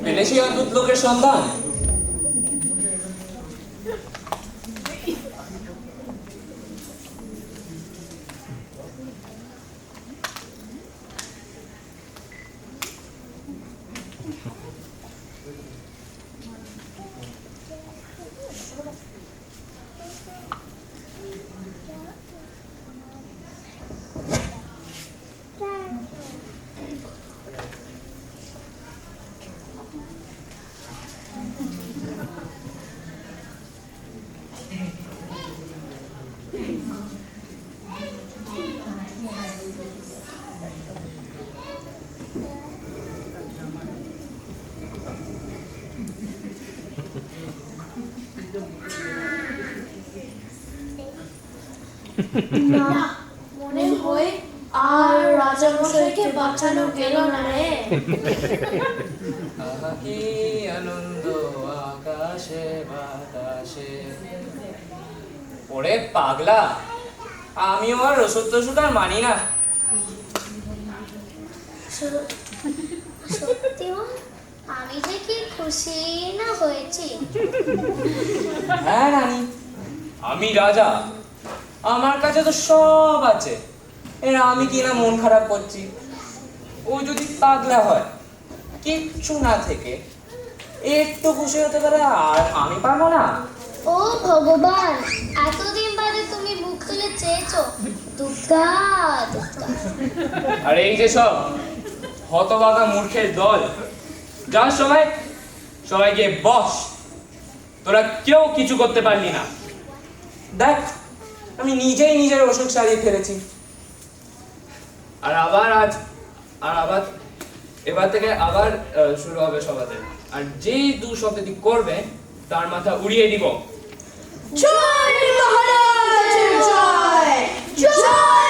পেলে সেই অদ্ভুত লোকের সন্ধান? না, মনে হয় আর রাজামশাইকে বাঁচানো গেল না রে। আহা কি আনন্দ আকাশে বাতাসে। ওরে পাগলা, আমিও আর রসদ টসদ আর মানি না। সত্যি আমি যে কি খুশি না হয়েছি। হ্যাঁ রানী, আমি রাজা, আমার কাছে তো সব আছে, এর আমি কিনা মন খারাপ করছি। ও যদি পাগলা হয়, কিচ্ছু না থেকে একটু খুশি হতে পারে, আর আমি পারবো না? ও ভগবান, এতদিন বাদে তুমি মুখ তুলে চেয়েছো। দুর্গা দুর্গা। আর এই যে সব হতভাগা মূর্খের দল, যার সময় সবাই গিয়ে বস, তোরা কেউ কিছু করতে পারলি না। দেখ, আমি নিজেই নিজের অসুখ সারিয়ে ফেলেছি। আর আবার এবার থেকে আবার শুরু হবে সবাদের। আর যেই দু শব্দটি করবে তার মাথা উড়িয়ে দিব। জয় মহারাজ, জয় জয়।